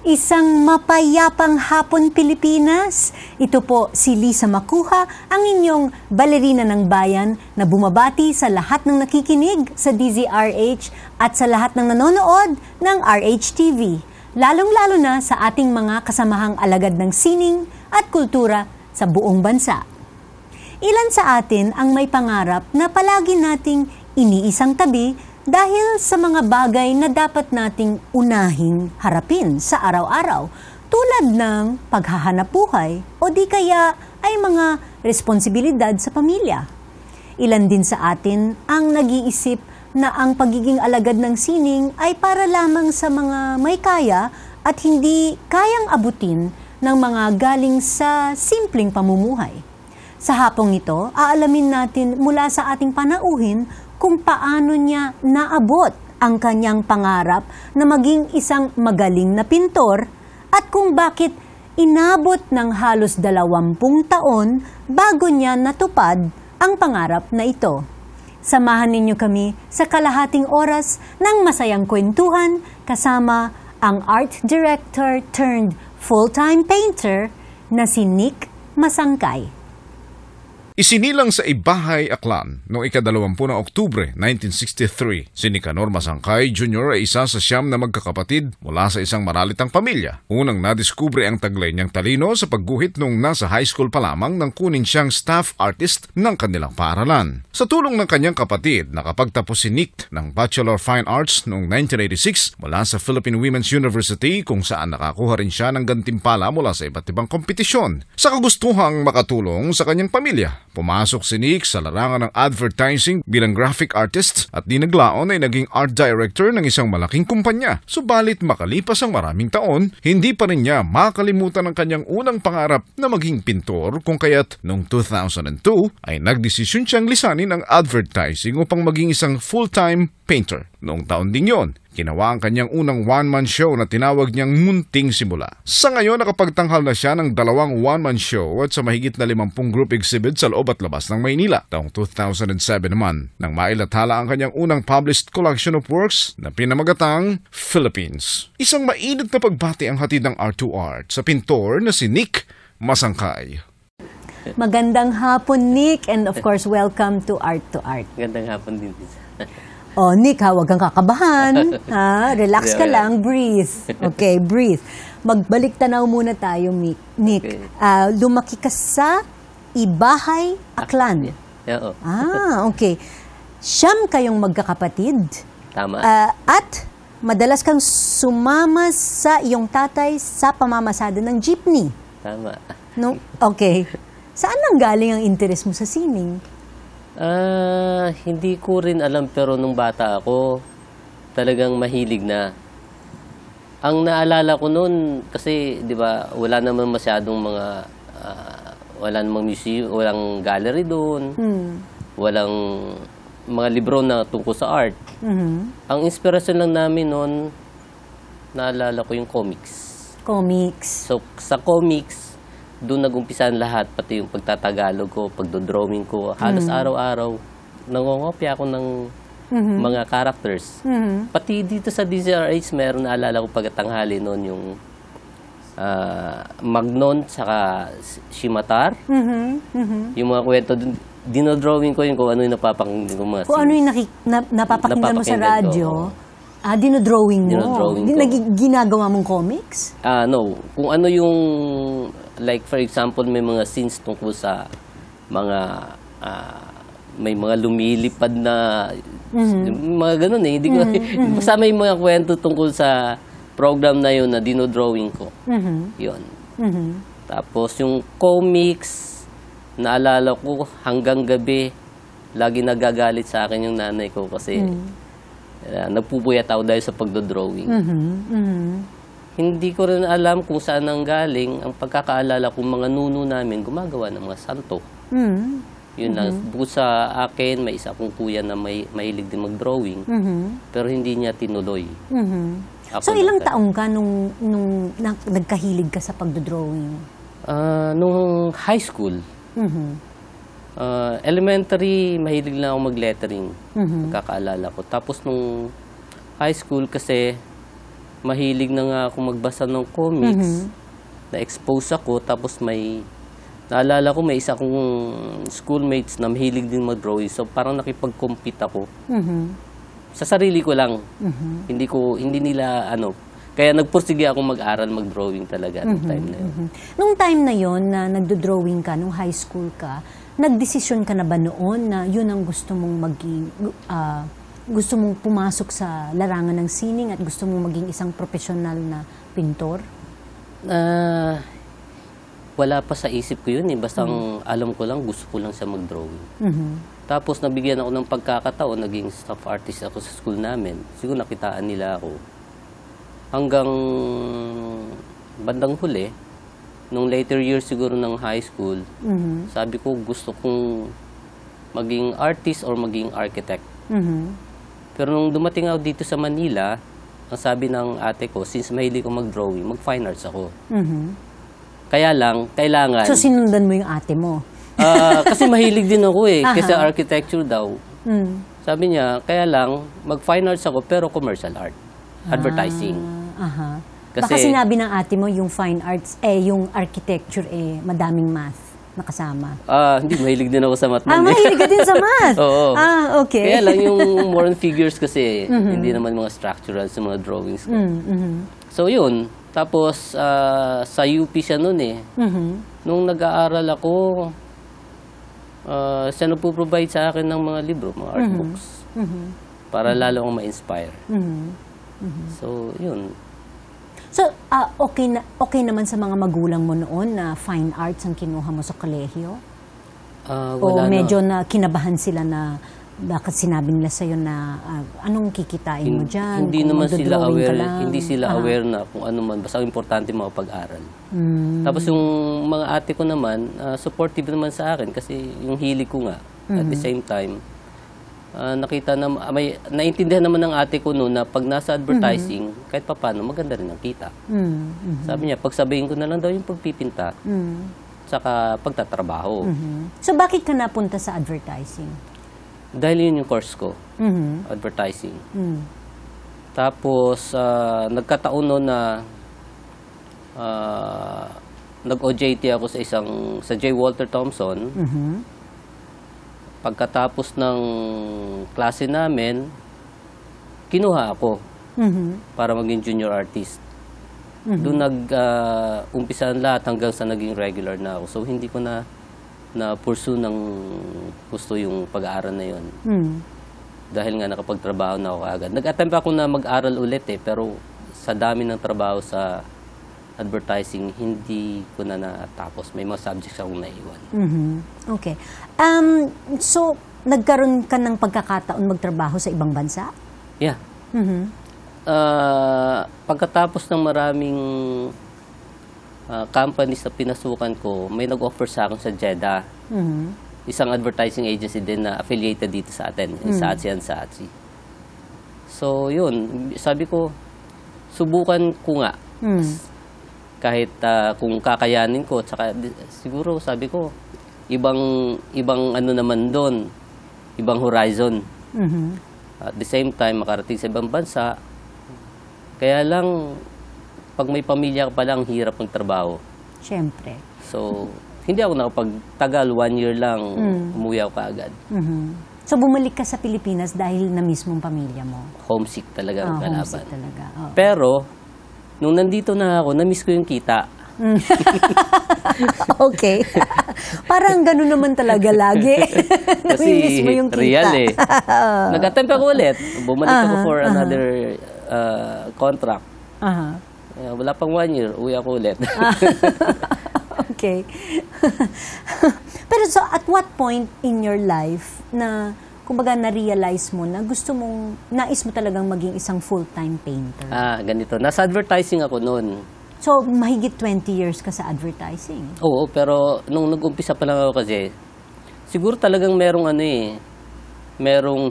Isang mapayapang hapon Pilipinas. Ito po si Lisa Macuja, ang inyong balerina ng bayan na bumabati sa lahat ng nakikinig sa DZRH at sa lahat ng nanonood ng RHTV. Lalong-lalo na sa ating mga kasamahang alagad ng sining at kultura sa buong bansa. Ilan sa atin ang may pangarap na palagi nating iniisang tabi dahil sa mga bagay na dapat nating unahing harapin sa araw-araw, tulad ng paghahanap buhay o di kaya ay mga responsibilidad sa pamilya. Ilan din sa atin ang nag-iisip na ang pagiging alagad ng sining ay para lamang sa mga may kaya at hindi kayang abutin ng mga galing sa simpleng pamumuhay. Sa hapong ito, aalamin natin mula sa ating panauhin kung paano niya naabot ang kanyang pangarap na maging isang magaling na pintor at kung bakit inabot ng halos 20 taon bago niya natupad ang pangarap na ito. Samahan ninyo kami sa kalahating oras ng masayang kwentuhan kasama ang art director turned full-time painter na si Nick Masangkay. Isinilang sa Ibahay, Aklan noong ika-20 ng Oktubre 1963, si Nicanor Masangkay Jr. ay isa sa 9 na magkakapatid mula sa isang maralitang pamilya. Unang nadiskubre ang taglay niyang talino sa pagguhit nung nasa high school pa lamang nang kunin siyang staff artist ng kanilang paaralan. Sa tulong ng kanyang kapatid, nakapagtapos si Nick ng Bachelor of Fine Arts noong 1986 mula sa Philippine Women's University kung saan nakakuha rin siya ng gantimpala mula sa iba't ibang kompetisyon. Sa kagustuhang makatulong sa kanyang pamilya, pumasok si Nick sa larangan ng advertising bilang graphic artist at di naglaon ay naging art director ng isang malaking kumpanya. Subalit makalipas ang maraming taon, hindi pa rin niya makalimutan ang kanyang unang pangarap na maging pintor kung kaya't noong 2002 ay nagdesisyon siyang lisanin ang advertising upang maging isang full-time painter. Noong taon ding yon, ginawa ang kanyang unang one-man show na tinawag niyang Munting Simula. Sa ngayon, nakapagtanghal na siya ng 2 one-man show at sa mahigit na 50 group exhibit sa loob at labas ng Maynila. Taong 2007 naman, nang mailathala ang kanyang unang published collection of works na pinamagatang Philippines. Isang mainit na pagbati ang hatid ng Art to Art sa pintor na si Nick Masangkay. Magandang hapon, Nick, and of course, welcome to Art to Art. Magandang hapon din. Oh, Nick, huwag kang kakabahan. Relax ka lang, breathe. Okay, breathe. Magbalik tanaw muna tayo, Nick. Okay. Lumaki ka sa Ibahay, Aklan. Oo. Okay. 9 kayong magkakapatid. Tama. At madalas kang sumama sa iyong tatay sa pamamasada ng jeepney. Tama. No? Okay. Saan nang galing ang interest mo sa sining? Hindi ko rin alam pero nung bata ako, talagang mahilig na. Ang naalala ko noon, kasi di ba wala naman masyadong mga, wala namang museum, walang gallery doon, walang mga libro na tungkol sa art. Ang inspirasyon lang namin noon, naalala ko yung comics. Comics. So sa comics, doon nag-umpisan lahat, pati yung pagtatagalog ko, pagdodrawing ko. Halos araw-araw, nangongopya ako ng mga characters. Pati dito sa DZRH, meron naalala ko pagkatanghali noon yung Magnon, saka Shimatar. Yung mga kwento, dinodrawing ko yun kung ano yung napapakinggan ko mga Kung ano yung napapakinggan mo sa radyo. Dinodrawing mo? Ginagawa mong comics? No. Kung ano yung, like for example, may mga scenes tungkol sa mga, may mga lumilipad na, mga ganun eh. Hindi ko, basta may mga kwento tungkol sa program na yun na dinodrawing ko. Yun. Tapos yung comics, naalala ko hanggang gabi, lagi nagagalit sa akin yung nanay ko kasi nagpupuyat ako dahil sa pagdodrawing. Hindi ko rin alam kung saan ang galing. Ang pagkakaalala kong mga nuno namin, gumagawa ng mga santo. Yun lang. Bukod sa akin, may isa akong kuya na mahilig din mag-drawing. Pero hindi niya tinuloy. So ilang taong ka nung nagkahilig ka sa pagdodrawing? Nung high school. Elementary, mahilig lang ako mag-lettering. Pagkakaalala ko. Tapos nung high school kasi, mahilig na nga ako magbasa ng comics. Na-expose ako, tapos naalala ko may isa kong schoolmates na mahilig din mag-drawing. So parang nakipag-compete ako. Sa sarili ko lang. Hindi nila kaya nagpursige ako mag-aral, mag-drawing talaga nung time na yun. Nung time na yon na nagdo-drawing ka, nung high school ka, nagdesisyon ka na ba noon na yun ang gusto mong maging, gusto mong pumasok sa larangan ng sining at gusto mong maging isang profesional na pintor? Wala pa sa isip ko yun eh. Basta alam ko lang, gusto ko lang siya mag-drawing. Tapos nabigyan ako ng pagkakataon, naging staff artist ako sa school namin. Siguro nakitaan nila ako. Hanggang bandang huli, nung later years siguro ng high school, sabi ko gusto kong maging artist or maging architect. Pero nung dumating ako dito sa Manila, ang sabi ng ate ko, since mahilig ko mag-drawing, mag-fine arts ako. Kaya lang, kailangan... So sinundan mo yung ate mo? Kasi mahilig din ako eh, kasi architecture daw. Sabi niya, kaya lang, mag-fine arts ako pero commercial art. Advertising. Kasi, baka sinabi ng ate mo yung fine arts, yung architecture, madaming math nakasama. Hindi, mahilig din ako sa math. Mahilig ka din sa math? Oo. Okay. Kaya lang yung more on figures kasi, hindi naman mga structural sa mga drawings ko. So yun, tapos sa UP siya nun eh. Nung nag-aaral ako, siya nagpo-provide sa akin ng mga libro, mga art books. Para lalo akong ma-inspire. So, yun. So, okay naman sa mga magulang mo noon na fine arts ang kinuha mo sa kolehiyo? O medyo na kinabahan sila na bakit sinabi nila sa'yo na anong kikitain mo dyan? Hindi naman sila aware, hindi sila aware na kung ano man. Basta importante makapag-aral. Tapos yung mga ate ko naman, supportive naman sa akin kasi yung hilig ko nga. At the same time, nakita na naintindihan naman ng ate ko noon na pag nasa advertising, kahit papaano maganda rin ang kita. Sabi niya, pagsabihin ko na lang daw yung pagpipinta, saka pagtatrabaho. So bakit ka napunta sa advertising? Dahil yun yung course ko, advertising. Tapos nagkataon noon na nag-OJT ako sa J. Walter Thompson. Pagkatapos ng klase namin, kinuha ako para maging junior artist. Doon nag-umpisan lahat hanggang sa naging regular na ako. So, hindi ko na pursue ng gusto yung pag-aaral na yun. Dahil nga nakapagtrabaho na ako agad. Nag-attempt ako na mag-aral ulit pero sa dami ng trabaho sa advertising, hindi ko na natapos. May mga subjects akong naiwan. Okay. So, nagkaroon ka ng pagkakataon magtrabaho sa ibang bansa? Yeah. Pagkatapos ng maraming companies na pinasukan ko, may nag-offer sa akin sa Jeddah. Isang advertising agency din na affiliated dito sa atin, sa ATSI. So, yun. Sabi ko, subukan ko nga. Kahit kung kakayanin ko, tsaka siguro sabi ko, ibang ano naman doon, ibang horizon. At the same time, makarating sa ibang bansa. Kaya lang, pag may pamilya ka pala, ang hirap ng trabaho. Siyempre. So, hindi ako nakapagtagal, 1 year lang, umuwi ako kaagad. So, bumalik ka sa Pilipinas dahil na mismong pamilya mo? Homesick talaga ang kalaban. Homesick talaga. Pero, nung nandito na ako, na-miss ko yung kita. Okay. Parang gano'n naman talaga lagi. Kasi mo yung kita. real eh. Nag-attempt ako ulit. Bumalik ako for another contract. Wala pang 1 year, uwi ako ulit. Okay. Pero so, at what point in your life na kumbaga na-realize mo na nais mo talagang maging isang full-time painter? Ganito. Nasa advertising ako noon. So, mahigit 20 years ka sa advertising? Oo, pero nung nag-umpisa pa lang ako kasi, siguro talagang merong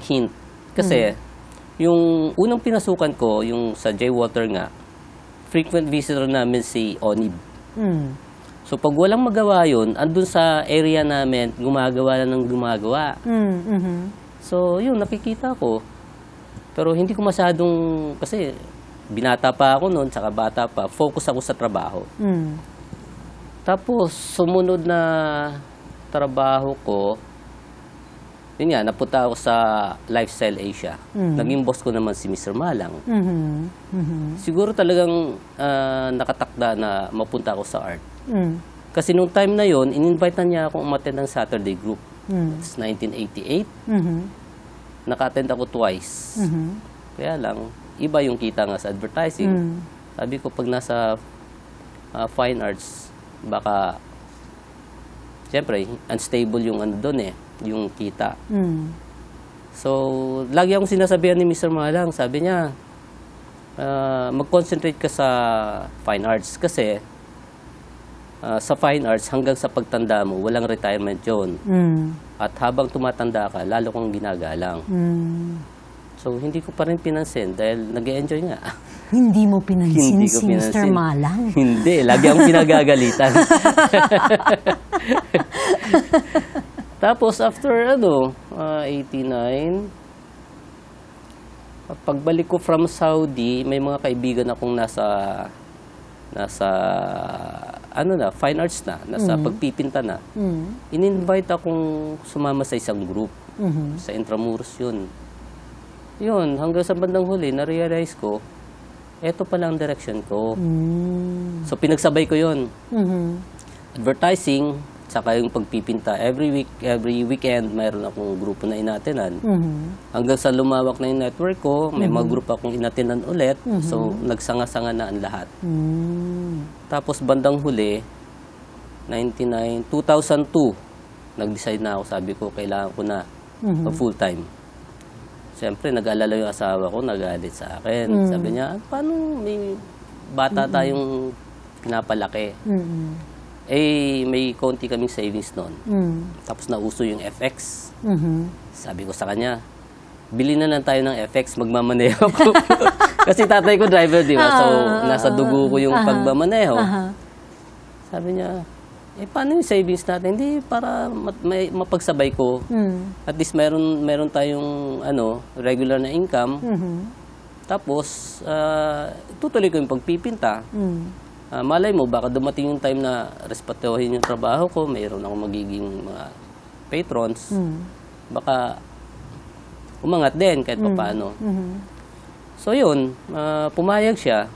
hint. Kasi, yung unang pinasukan ko, yung sa J. Walter nga, frequent visitor namin si Onib. So, pag walang magawa yun, andun sa area namin, gumagawa na ng gumagawa. So, yun, nakikita ko. Pero hindi ko masyadong, kasi binata pa ako noon, tsaka bata pa, focus ako sa trabaho. Tapos, sumunod na trabaho ko, yun nga, napunta ako sa Lifestyle Asia. Naging boss ko naman si Mr. Malang. Siguro talagang nakatakda na mapunta ako sa art. Kasi nung time na yon, in-invite na niya akong umattend ng Saturday group. It's 1988. Naka-attend ako twice. Kaya lang, iba yung kita nga sa advertising. Sabi ko, pag nasa fine arts, baka, siyempre, unstable yung ano doon yung kita. So, lagi akong sinasabihan ni Mr. Malang, sabi niya, mag-concentrate ka sa fine arts kasi sa fine arts, hanggang sa pagtanda mo, walang retirement yun. At habang tumatanda ka, lalo kang ginagalang. So, hindi ko pa rin pinansin dahil nag-e-enjoy nga. Hindi mo pinansin Hindi ko si Mr. pinansin. Malang? Hindi, lagi akong pinagagalitan. Tapos, after 89, pagbalik ko from Saudi, may mga kaibigan akong nasa fine arts na, nasa pagpipinta na. In-invite akong sumama sa isang group. Sa Intramuros yun. Yun, hanggang sa bandang huli, na-realize ko, eto pala ang direction ko. So, pinagsabay ko yun. Advertising, saka yung pagpipinta. Every weekend, mayroon akong grupo na inatenan. Hanggang sa lumawak na yung network ko, may mga grupo akong inatenan ulit. So, nagsanga-sanga na ang lahat. Tapos, bandang huli, 2002, nag-decide na ako, sabi ko, kailangan ko na full-time. Siyempre, nag-alala yung asawa ko, nagalit sa akin. Sabi niya, paano may bata tayong pinapalaki? May konti kaming savings noon. Tapos nauso yung FX. Sabi ko sa kanya, bili na lang tayo ng FX, magmamaneho ko. Kasi tatay ko driver, di ba? So, nasa dugo ko yung pagmamaneho. Sabi niya, paano yung savings natin? Hindi, para mapagsabay ko. At least meron tayong regular na income. Tapos, tutuloy ko yung pagpipinta. Malay mo, baka dumating yung time na respetuhin yung trabaho ko, mayroon akong magiging mga patrons. Baka umangat din kahit paano. So yun, pumayag siya.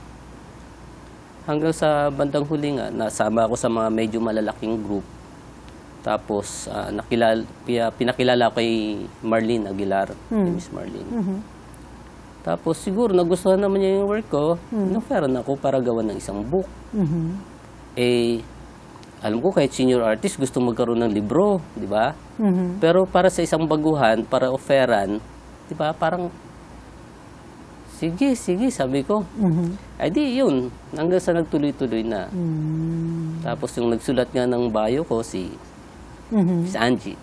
Hanggang sa bandang huli nga, nasama ako sa mga medyo malalaking group. Tapos, pinakilala ko kay Marlene Aguilar, kay Miss Marlene. Tapos, siguro, nagustuhan naman niya yung work ko, in-offeran ako para gawa ng isang book. Alam ko, kahit senior artist, gusto magkaroon ng libro, di ba? Pero para sa isang baguhan, para offeran, di ba, parang, sige, sabi ko. Ay di, yun. Hanggang sa nagtuloy-tuloy na. Tapos yung nagsulat nga ng bio ko, si Angie.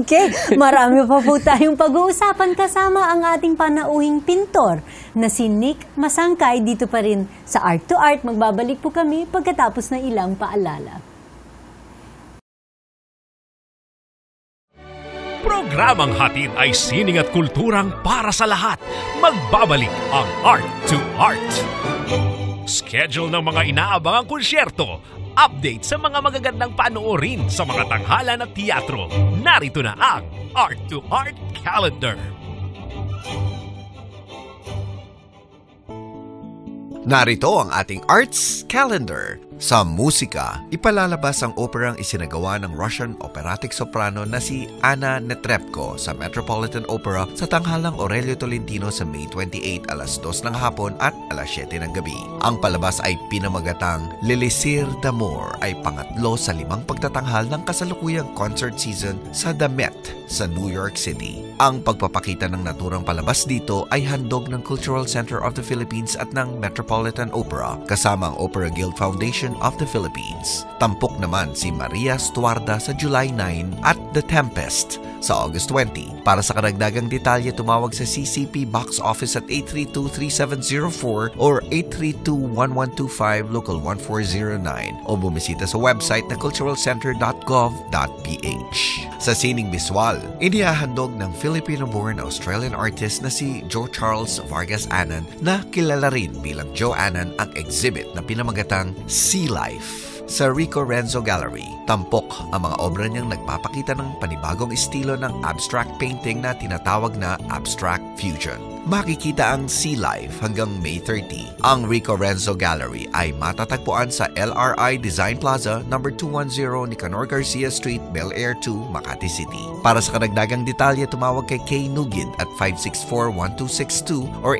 Okay, marami pa po tayong pag-uusapan kasama ang ating panauhing pintor na si Nick Masangkay dito pa rin sa Art to Art. Magbabalik po kami pagkatapos ng ilang paalala. Programang hatid ay sining at kulturang para sa lahat. Magbabalik ang Art to Art. Schedule ng mga inaabangang konsyerto. Update sa mga magagandang panoorin sa mga tanghalan at teatro. Narito na ang Art to Art Calendar. Narito ang ating Arts Calendar. Sa musika, ipalalabas ang operang isinagawa ng Russian operatic soprano na si Anna Netrebko sa Metropolitan Opera sa tanghalang Aurelio Tolentino sa May 28 alas 2 ng hapon at alas 7 ng gabi. Ang palabas ay pinamagatang L'Elixir d'Amour ay pangatlo sa 5 pagtatanghal ng kasalukuyang concert season sa The Met sa New York City. Ang pagpapakita ng naturang palabas dito ay handog ng Cultural Center of the Philippines at ng Metropolitan Opera kasama ang Opera Guild Foundation of the Philippines. Tampok naman si Maria Stuarda sa July 9 at The Tempest sa August 20. Para sa karagdagang detalye, tumawag sa CCP Box Office at 832-3704 or 832-1125 Local 1409 o bumisita sa website na culturalcenter.gov.ph. Sa sining biswal, inihahandog ng Filipino-born Australian artist na si Joe Charles Vargas Anan na kilala rin bilang Joe Anan ang exhibit na pinamagatang Sea Life. Sa Rico Renzo Gallery, tampok ang mga obra niyang nagpapakita ng panibagong estilo ng abstract painting na tinatawag na abstract fusion. Makikita ang Sea Life hanggang May 30. Ang Rico Renzo Gallery ay matatagpuan sa LRI Design Plaza, No. 210 Nicanor Garcia Street, Bel Air 2, Makati City. Para sa karagdagang detalye, tumawag kay Kay Nugid at 564-1262 or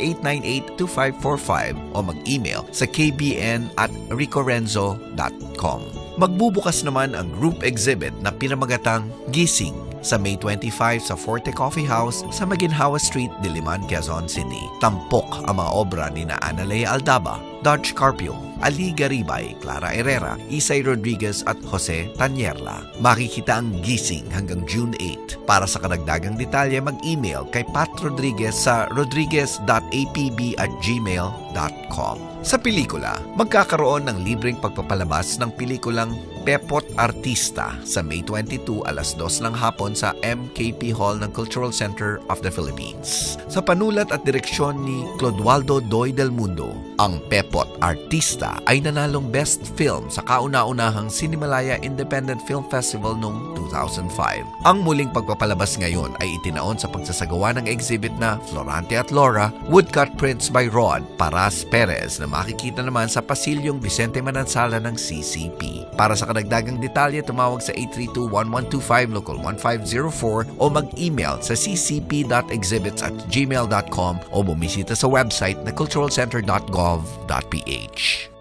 898-2545 o mag-email sa kbn@ricorenzo.com. Magbubukas naman ang group exhibit na pinamagatang Gising sa May 25 sa Forte Coffee House sa Maginhawa Street, Diliman, Quezon City. Tampok ang mga obra ni na Analea Aldaba, Dodge Carpio, Ali Garibay, Clara Herrera, Isay Rodriguez at Jose Tanyerla. Makikita ang Gising hanggang June 8. Para sa karagdagang detalye, mag-email kay Pat Rodriguez sa rodriguez.apb@gmail.com. Sa pelikula, magkakaroon ng libreng pagpapalabas ng pelikulang Pepot Artista sa May 22 alas 2 ng hapon sa MKP Hall ng Cultural Center of the Philippines. Sa panulat at direksyon ni Clodoaldo Doy del Mundo, ang Pepot Artista ay nanalong Best Film sa kauna-unahang Cinemalaya Independent Film Festival noong 2005. Ang muling pagpapalabas ngayon ay itinaon sa pagsasagawa ng exhibit na Florante at Laura, Woodcut Prints by Rod Paras Perez na makikita naman sa Pasilyong Vicente Manansala ng CCP. Para sa karagdagang detalye, tumawag sa 832-1125 Local 1504 o mag-email sa ccp.exhibits@gmail.com o bumisita sa website na culturalcenter.gov.ph.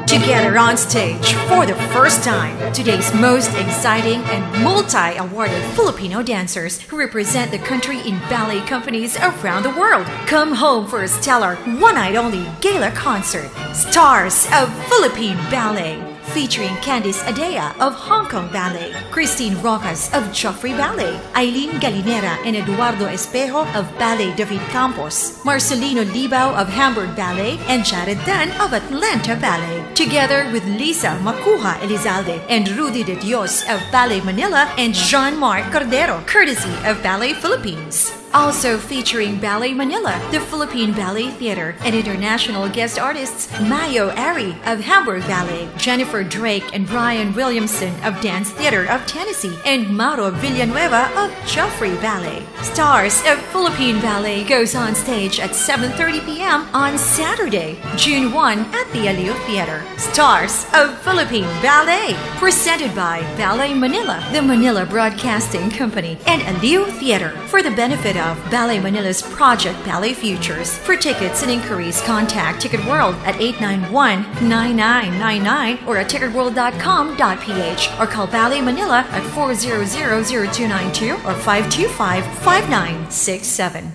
Together on stage for the first time, today's most exciting and multi-awarded Filipino dancers who represent the country in ballet companies around the world come home for a stellar one-night-only gala concert, Stars of Philippine Ballet. Featuring Candice Adea of Hong Kong Ballet, Christine Rocas of Joffrey Ballet, Eileen Galinera and Eduardo Espejo of Ballet David Campos, Marcelino Libao of Hamburg Ballet, and Jared Dan of Atlanta Ballet. Together with Lisa Makuha Elizalde and Rudy De Dios of Ballet Manila and Jean-Marc Cordero, courtesy of Ballet Philippines. Also featuring Ballet Manila, the Philippine Ballet Theater, and international guest artists Mayo Ari of Hamburg Ballet, Jennifer Drake and Brian Williamson of Dance Theater of Tennessee, and Mauro Villanueva of Joffrey Ballet. Stars of Philippine Ballet goes on stage at 7:30 p.m. on Saturday, June 1 at the Aliw Theater. Stars of Philippine Ballet, presented by Ballet Manila, the Manila Broadcasting Company, and Aliw Theater for the benefit of Ballet Manila's Project Ballet Futures. For tickets and inquiries, contact Ticket World at 891-9999 or at ticketworld.com.ph or call Ballet Manila at 400-0292 or 525-5967.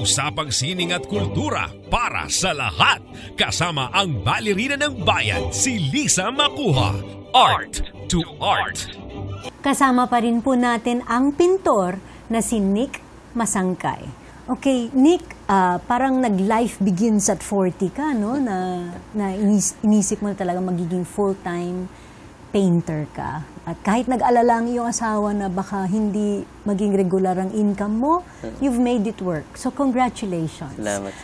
Usapang sining at kultura para sa lahat. Kasama ang balerina ng bayan, si Lisa Makuha. Art to Art. Kasama pa rin po natin ang pintor na si Nick Masangkay. Okay, Nick, parang nag-life begins at 40 ka, no? Na inisip mo na talaga magiging full-time painter ka. At kahit nag-alala ang iyong asawa na baka hindi maging regular ang income mo, you've made it work. So, congratulations. Salamat.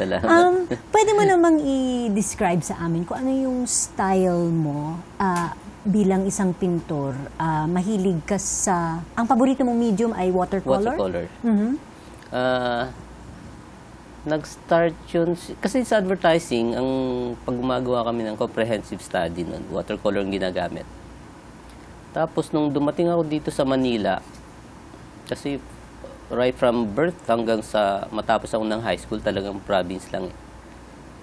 Pwede mo namang i-describe sa amin kung ano yung style mo bilang isang pintor. Mahilig ka sa... Ang paborito mong medium ay watercolor? Watercolor. Mm-hmm. Nag-start yun... Kasi sa advertising, ang pag gumagawa kami ng comprehensive study nun, watercolor ang ginagamit. Tapos nung dumating ako dito sa Manila, kasi right from birth hanggang sa matapos ako ng high school, talagang province lang eh.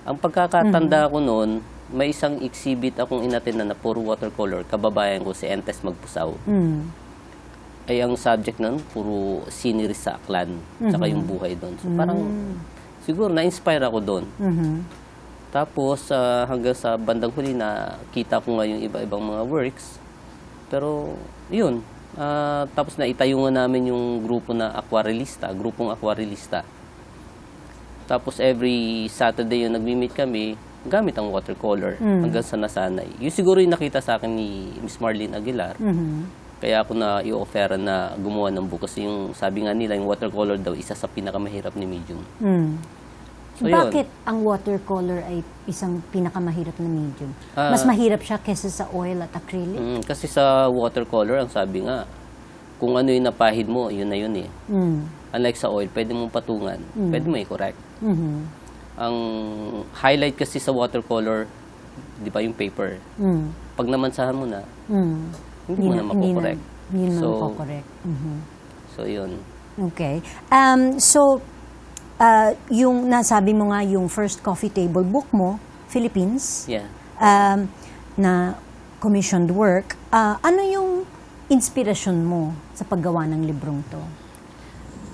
Ang pagkakatanda ko noon, may isang exhibit akong inattend na puro watercolor, kababayan ko si Entes Magpusaw. Ay ang subject nun, puro scenery sa Aklan, saka yung buhay doon. So parang, siguro na-inspire ako doon. Tapos hanggang sa bandang huli na kita ko nga yung iba-ibang mga works. Pero yun, tapos naitayo nga namin yung grupo na aquarellista, grupong aquarellista. Tapos every Saturday yung nagmi-meet kami, gamit ang watercolor hanggang sa nasanay. Yung siguro yung nakita sa akin ni Miss Marlene Aguilar. Kaya ako na i-offer na gumawa ng book kasi yung sabi nga nila, yung watercolor daw, isa sa pinakamahirap ni medium. So, Bakit ang watercolor ay isang pinakamahirap na medium? Mas mahirap siya kesa sa oil at acrylic? Kasi sa watercolor, ang sabi nga, kung ano yung napahid mo, yun na yun eh. Unlike sa oil, pwede mong patungan, pwede mo i-correct. Ang highlight kasi sa watercolor, di ba yung paper? Pag namansahan mo na, hindi mo na makokorrect. Hindi na makokorrect. So, yun. Okay. Yung nasabi mo nga, yung first coffee table book mo, Philippines, Yeah. na commissioned work, ano yung inspirasyon mo sa paggawa ng librong to?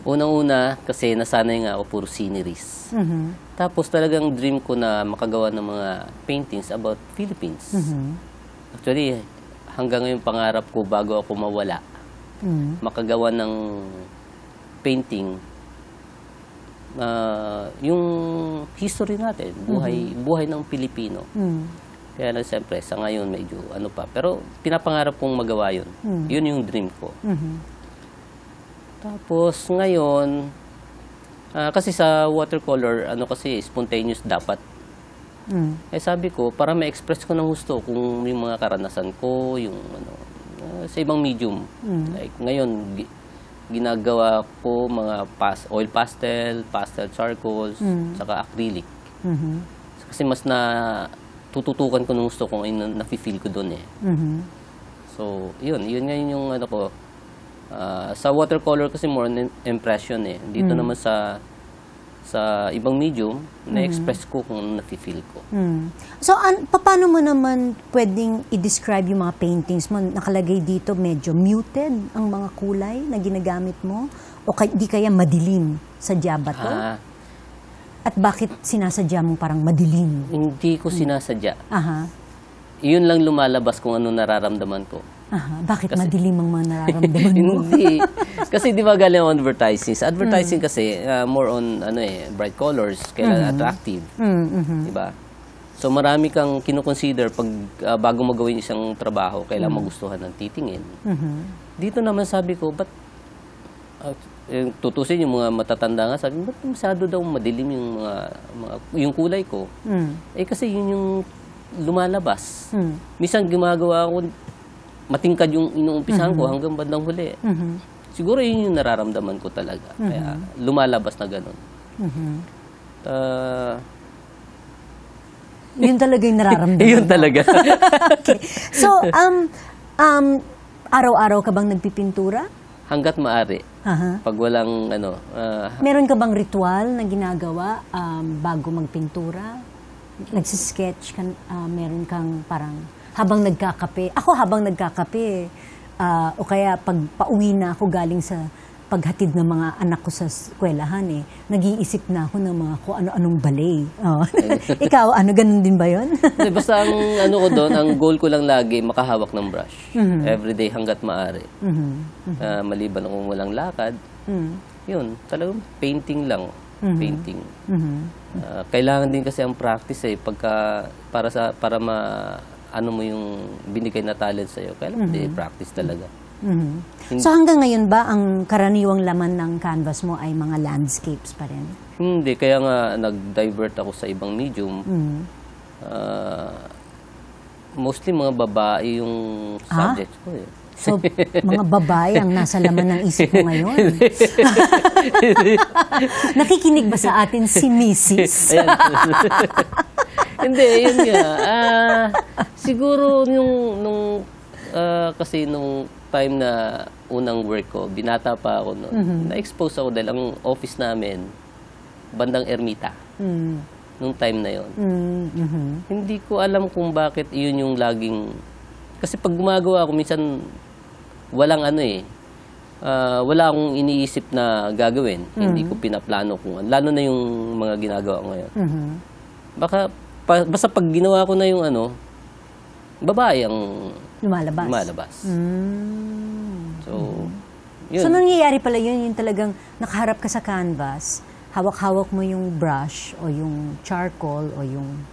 Unang-una, kasi nasanay nga ako puro sceneries. Tapos talagang dream ko na makagawa ng mga paintings about Philippines. Actually, hanggang ngayon pangarap ko bago ako mawala, makagawa ng painting yung history natin, buhay ng Pilipino. Kaya lang siyempre, sa ngayon medyo ano pa. Pero pinapangarap kong magawa yun. Yun yung dream ko. Tapos ngayon, kasi sa watercolor, kasi spontaneous dapat. Eh sabi ko, para ma-express ko ng gusto kung yung mga karanasan ko, yung sa ibang medium. Like ngayon, ginagawa ko mga oil pastel charcoals, saka acrylic. Kasi mas na tututukan ko ng gusto kung nafe-feel ko doon eh. So, yun ngayon yung ko. Sa watercolor kasi more on impression eh. Dito naman sa ibang medium, na-express ko kung nafe-feel ko. So, paano mo naman pwedeng i-describe yung mga paintings mo? Nakalagay dito medyo muted ang mga kulay na ginagamit mo? O di kaya madilim? Sadya ba to? At bakit sinasadya mo parang madilim? Hindi ko sinasadya. Aha. Yun lang lumalabas kung ano nararamdaman ko. Aha. Bakit madilim ang mga nararamdaman mo? Hindi. Kasi di ba galing ang advertising? Sa advertising kasi, more on bright colors, kailangan attractive. Di ba? So marami kang kinukonsider pag bago magawin isang trabaho, kailangan magustuhan ng titingin. Dito naman sabi ko, ba't tutusin yung mga matatanda nga, sabi, ba't masyado daw madilim yung kulay ko? Eh kasi yun yung lumalabas. Minsan gumagawa ako, matingkad yung inuumpisahan ko hanggang bandang huli. Siguro yun yung nararamdaman ko talaga. Kaya lumalabas na gano'n. Yun talaga yung nararamdaman. Yun talaga. Okay. So, araw-araw ka bang nagpipintura? Hanggat maaari. Pag walang Meron ka bang ritual na ginagawa bago magpintura? Nagsisketch ka, meron kang parang habang nagkakape. Ako habang nagkakape, o kaya pag pauwi na ako galing sa paghatid ng mga anak ko sa eskwelahan, nag-iisip na ako ng mga kung ano-anong ballet. Ikaw, ganun din ba yun? Basta ang ko doon, ang goal ko lang lagi, makahawak ng brush. Everyday hanggat maaari. Maliban kung walang lakad, yun, talagang painting lang. Painting. Kailangan din kasi ang practice para mo yung binigay na talent sa'yo. Kailangan din practice talaga. So hanggang ngayon ba, ang karaniwang laman ng canvas mo ay mga landscapes pa rin? Hindi, kaya nga nag-divert ako sa ibang medium. Mostly mga babae yung subjects ko eh. So, mga babae ang nasa laman ng isip mo ngayon? Nakikinig ba sa atin si Mrs.? Hindi, yun nga. Siguro kasi nung time na unang work ko, binata pa ako noon. Na-expose ako dahil ang office namin, bandang Ermita. Nung time na yon. Hindi ko alam kung bakit yun yung laging... Kasi pag gumagawa ako, minsan walang wala akong iniisip na gagawin. Hindi ko pinaplano kung lalo na yung mga ginagawa ko ngayon. Basta pag ginawa ko na yung babae ang lumalabas. So, yun. So, nangyayari pala yun, yung talagang nakaharap ka sa canvas, hawak-hawak mo yung brush o yung charcoal o yung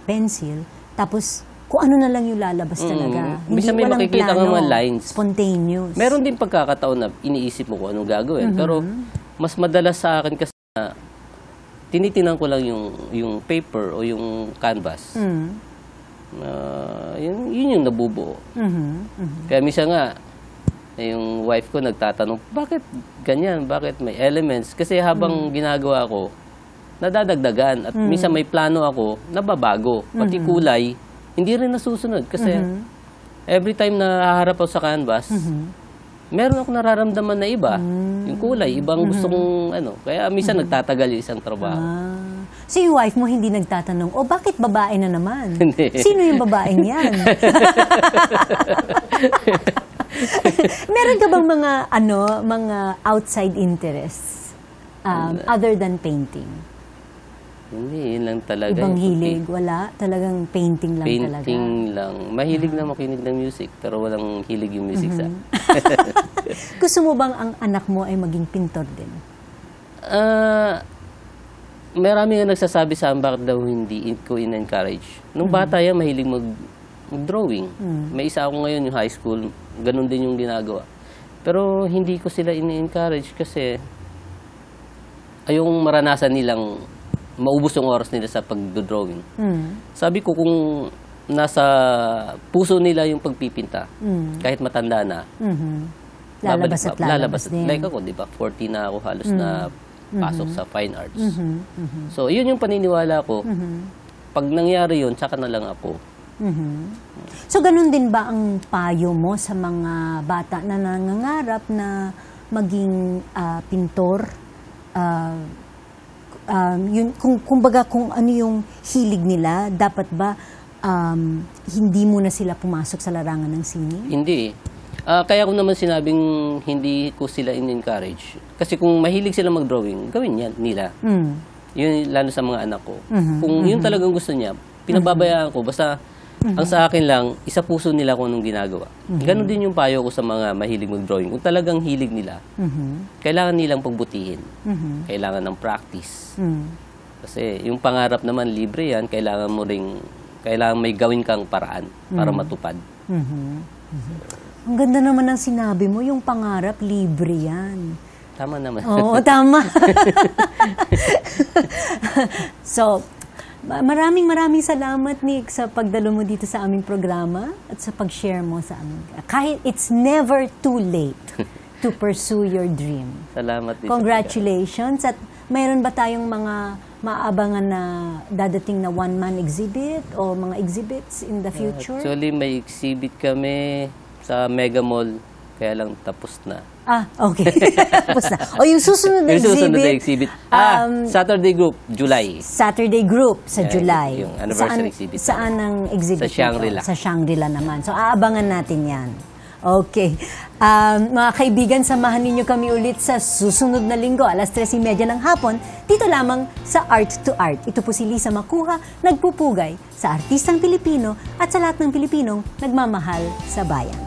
pencil, tapos kung ano na lang yung lalabas talaga. Minsan may walang makikita plano, kang mga lines. Spontaneous. Meron din pagkakataon na iniisip mo kung anong gagawin. Pero mas madalas sa akin kasi na tinitinan ko lang yung paper o yung canvas. Yun yung nabubuo. Kaya minsan nga, yung wife ko nagtatanong, bakit ganyan? Bakit may elements? Kasi habang ginagawa ko, nadadagdagan. At minsan may plano ako, nababago. Pati kulay, hindi rin nasusunod. Kasi every time na haharap ako sa canvas, meron ako nararamdaman na iba. Yung kulay, ibang gusto kong ano. Kaya minsan nagtatagal yung isang trabaho. So yung wife mo hindi nagtatanong, bakit babae na naman? Hindi. Sino yung babaeng yan? Meron ka bang mga outside interests other than painting? Hindi, yun lang talaga. Ibang hilig, wala? Talagang painting lang talaga? Painting lang. Mahilig na makinig ng music, pero walang hilig yung music sa... Gusto mo bang ang anak mo ay maging pintor din? Marami nga nagsasabi sa akin bakit daw hindi ko in-encourage. Nung bata yan, mahilig mag-drawing. May isa ako ngayon yung high school, ganun din yung ginagawa. Pero hindi ko sila in-encourage kasi ayong maranasan nilang maubos yung oras nila sa pag-drawing. Sabi ko kung nasa puso nila yung pagpipinta, kahit matanda na, lalabas din. Like ako, di ba? 40 na ako halos na pasok sa fine arts. So, yun yung paniniwala ko. Pag nangyari yun, tsaka na lang ako. So, ganun din ba ang payo mo sa mga bata na nangangarap na maging pintor? Kumbaga kung ano yung hilig nila, dapat ba hindi muna sila pumasok sa larangan ng sining? Hindi. Kaya ko naman sinabing hindi ko sila in-encourage. Kasi kung mahilig sila mag-drawing, gawin yan nila. Yun lalo sa mga anak ko. Kung yun talagang gusto niya, pinababayaan ko. Basta ang sa akin lang, isa puso nila kung anong ginagawa. Ganon din yung payo ko sa mga mahilig mag-drawing. Kung talagang hilig nila, kailangan nilang pagbutihin. Kailangan ng practice. Kasi yung pangarap naman, libre yan. Kailangan may gawin kang paraan para matupad. Ang ganda naman ng sinabi mo, yung pangarap, libre yan. Tama naman. Oo, tama. So, maraming salamat, Nick, sa pagdalo mo dito sa aming programa at sa pag-share mo sa amin. Kahit it's never too late to pursue your dream. Salamat din. Congratulations. At mayroon ba tayong mga maabangan na dadating na one-man exhibit o mga exhibits in the future? Actually, may exhibit kami sa Mega Mall, kaya lang tapos na. Okay. Tapos na. O yung susunod na exhibit. Saturday Group, July. Saturday Group sa July. Yung anniversary exhibit. Saan ang exhibit? Sa Shangri-La. Sa Shangri-La naman. So, aabangan natin yan. Okay. Mga kaibigan, samahan ninyo kami ulit sa susunod na linggo, alas 3:30 ng hapon, dito lamang sa Art to Art. Ito po si Lisa Macuja, nagpupugay sa artistang Pilipino at sa lahat ng Pilipinong nagmamahal sa bayan.